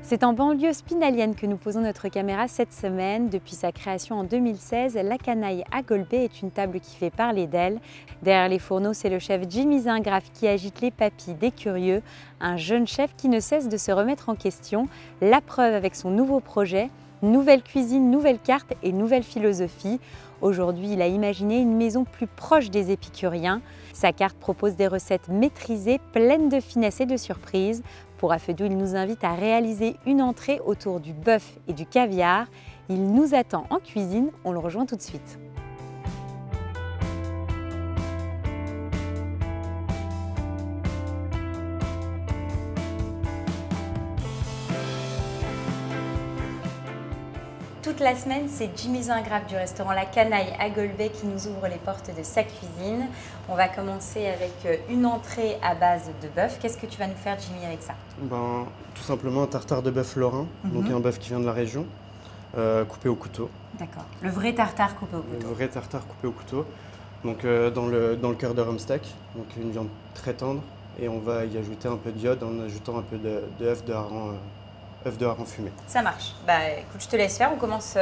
C'est en banlieue spinalienne que nous posons notre caméra cette semaine. Depuis sa création en 2016, la canaille à Golbet est une table qui fait parler d'elle. Derrière les fourneaux, c'est le chef Jimmy Zingraf qui agite les papilles des curieux. Un jeune chef qui ne cesse de se remettre en question. La preuve avec son nouveau projet. Nouvelle cuisine, nouvelle carte et nouvelle philosophie. Aujourd'hui, il a imaginé une maison plus proche des épicuriens. Sa carte propose des recettes maîtrisées, pleines de finesse et de surprises. Pour Afedou, il nous invite à réaliser une entrée autour du bœuf et du caviar. Il nous attend en cuisine, on le rejoint tout de suite. Toute la semaine, c'est Jimmy Zingraf du restaurant La Canaille à Golbet qui nous ouvre les portes de sa cuisine. On va commencer avec une entrée à base de bœuf. Qu'est-ce que tu vas nous faire, Jimmy, avec ça? Tout simplement un tartare de bœuf lorrain, donc un bœuf qui vient de la région, coupé au couteau. D'accord. Le vrai tartare coupé au couteau. Le vrai tartare coupé au couteau. Donc dans le cœur de rumsteak, donc une viande très tendre. Et on va y ajouter un peu d'iode en ajoutant un peu d'œuf de hareng fumé. Ça marche. Écoute, je te laisse faire. On commence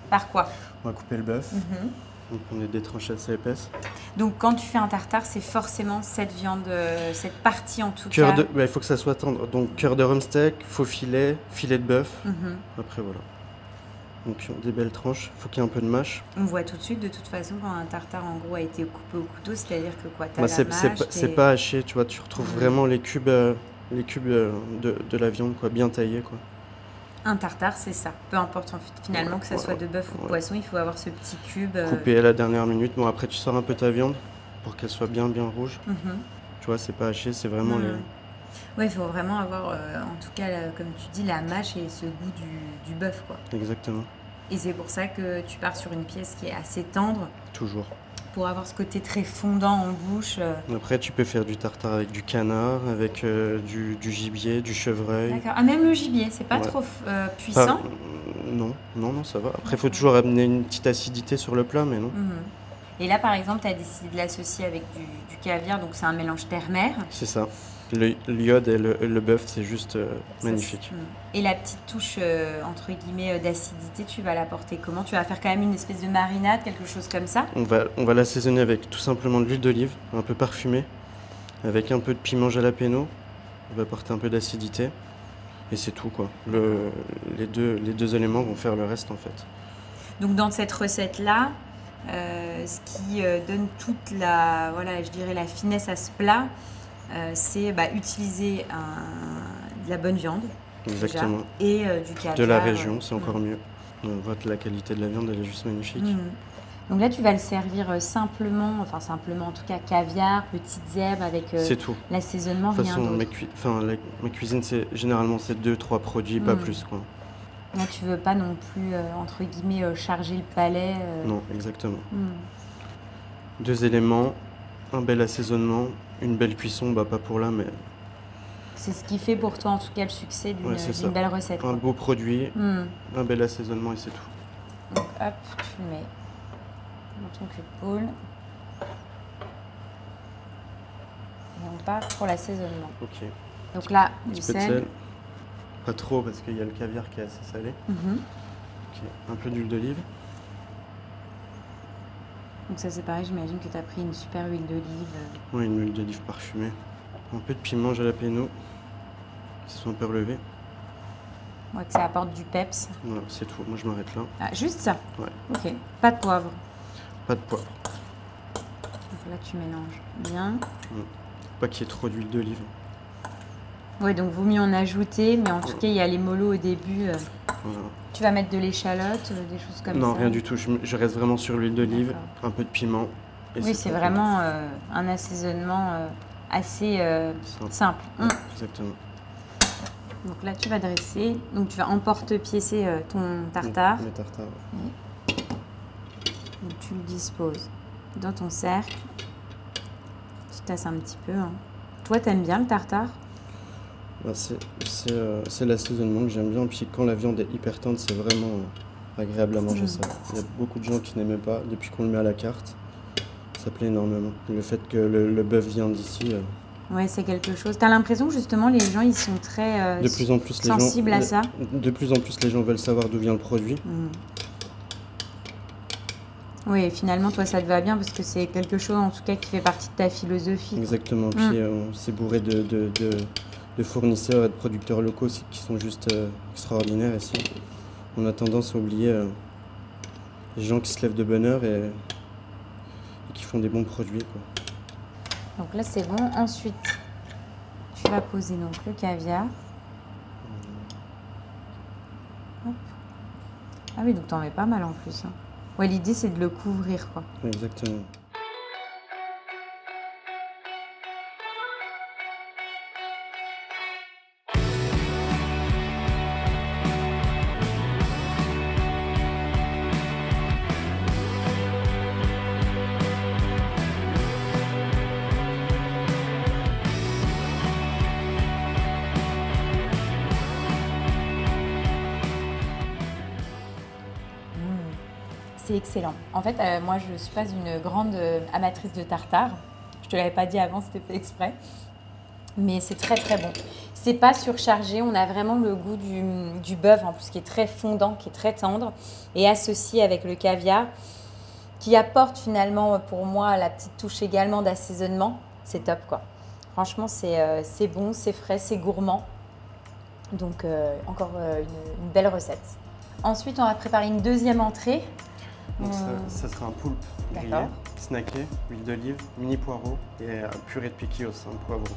par quoi? On va couper le bœuf. Donc on est des tranches assez épaisses. Donc quand tu fais un tartare, c'est forcément cette viande, cette partie en tout cas. Il faut que ça soit tendre. Donc cœur de rumsteak, faux filet, filet de bœuf. Après voilà. Donc des belles tranches. Il faut qu'il y ait un peu de mâche. On voit tout de suite de toute façon quand un tartare en gros a été coupé au couteau, c'est-à-dire que quoi, t'as la mâche. C'est pas haché, tu vois. Tu retrouves vraiment les cubes. Les cubes de la viande, quoi, bien taillés, quoi. Un tartare, c'est ça. Peu importe finalement que ça soit de bœuf ou de poisson, il faut avoir ce petit cube. Coupé à la dernière minute. Bon, après, tu sors un peu ta viande pour qu'elle soit bien rouge. Tu vois, c'est pas haché, c'est vraiment les... Oui, il faut vraiment avoir, en tout cas, comme tu dis, la mâche et ce goût du bœuf, quoi. Exactement. Et c'est pour ça que tu pars sur une pièce qui est assez tendre. Toujours. Pour avoir ce côté très fondant en bouche. Après, tu peux faire du tartare avec du canard, avec du gibier, du chevreuil. D'accord. Ah, même le gibier, c'est pas trop puissant? Non, ça va. Après, il faut toujours amener une petite acidité sur le plat, mais non. Et là, par exemple, tu as décidé de l'associer avec du caviar, donc c'est un mélange terre-mer. C'est ça. L'iode et le bœuf, c'est juste magnifique. Et la petite touche, entre guillemets, d'acidité, tu vas l'apporter comment? Tu vas faire quand même une espèce de marinade, quelque chose comme ça? On va l'assaisonner avec tout simplement de l'huile d'olive, un peu parfumée, avec un peu de piment jalapeno. On va apporter un peu d'acidité. Et c'est tout, quoi. Les deux éléments vont faire le reste, en fait. Donc dans cette recette-là, ce qui donne toute la, voilà, je dirais la finesse à ce plat, c'est utiliser de la bonne viande. Exactement. Déjà, et du caviar. De la région, c'est encore mieux. On voit que la qualité de la viande, elle est juste magnifique. Donc là, tu vas le servir simplement, en tout cas caviar, petites herbes avec l'assaisonnement, rien d'autre. Ma cuisine, généralement, c'est 2-3 produits, pas plus, quoi. Là, tu veux pas non plus, entre guillemets, charger le palais. Non, exactement. 2 éléments, un bel assaisonnement, une belle cuisson, pas pour là, mais... C'est ce qui fait pour toi, en tout cas, le succès d'une belle recette. Un beau produit, un bel assaisonnement et c'est tout. Donc, hop, tu le mets dans ton cul de poule. Et on part pour l'assaisonnement. Ok. Donc là, du sel. Pas trop, parce qu'il y a le caviar qui est assez salé. Ok. Un peu d'huile d'olive. Donc ça, c'est pareil, j'imagine que tu as pris une super huile d'olive. Oui, une huile d'olive parfumée. Un peu de piment jalapeno, qui sont un peu relevés. Ouais, que ça apporte du peps. Voilà, c'est tout. Moi, je m'arrête là. Ah, juste ça? Ouais. Ok. Pas de poivre? Pas de poivre. Donc là, tu mélanges bien. Pas qu'il y ait trop d'huile d'olive. Oui, donc vaut mieux en ajouter, mais en tout cas, il y a les mollos au début. Voilà. Tu vas mettre de l'échalote, des choses comme ça? Non, rien du tout. Je reste vraiment sur l'huile d'olive, un peu de piment. Oui, c'est vraiment un assaisonnement assez simple. Exactement. Donc là, tu vas dresser. Donc tu vas emporte-piécer ton tartare. Le tartare. Donc tu le disposes dans ton cercle. Tu tasses un petit peu. Toi, t'aimes bien le tartare? C'est l'assaisonnement que j'aime bien. Puis quand la viande est hyper tendre, c'est vraiment agréable à manger ça. Il y a beaucoup de gens qui n'aimaient pas. Depuis qu'on le met à la carte, ça plaît énormément. Le fait que le bœuf vient d'ici, Ouais, c'est quelque chose. Tu as l'impression que justement les gens ils sont très De plus en plus, sensibles à ça. De plus en plus, les gens veulent savoir d'où vient le produit. Oui, et finalement, toi, ça te va bien parce que c'est quelque chose, en tout cas, qui fait partie de ta philosophie. Exactement. Puis c'est bourré de fournisseurs et de producteurs locaux qui sont juste extraordinaires ici. On a tendance à oublier les gens qui se lèvent de bonne heure et qui font des bons produits, quoi. Donc là, c'est bon. Ensuite, tu vas poser donc le caviar. Hop. Ah oui, donc t'en mets pas mal en plus. Hein. Ouais, l'idée, c'est de le couvrir, quoi. Exactement. C'est excellent. En fait, moi, je ne suis pas une grande amatrice de tartare. Je ne te l'avais pas dit avant, c'était fait exprès. Mais c'est très, très bon. C'est pas surchargé. On a vraiment le goût du bœuf, en plus, qui est très fondant, qui est très tendre. Et associé avec le caviar, qui apporte finalement, pour moi, la petite touche également d'assaisonnement. C'est top, quoi. Franchement, c'est bon, c'est frais, c'est gourmand. Donc, encore une belle recette. Ensuite, on va préparer une deuxième entrée. Donc ça sera un poulpe grillé, snacké, huile d'olive, mini poireau et purée de piquillos, un poivron.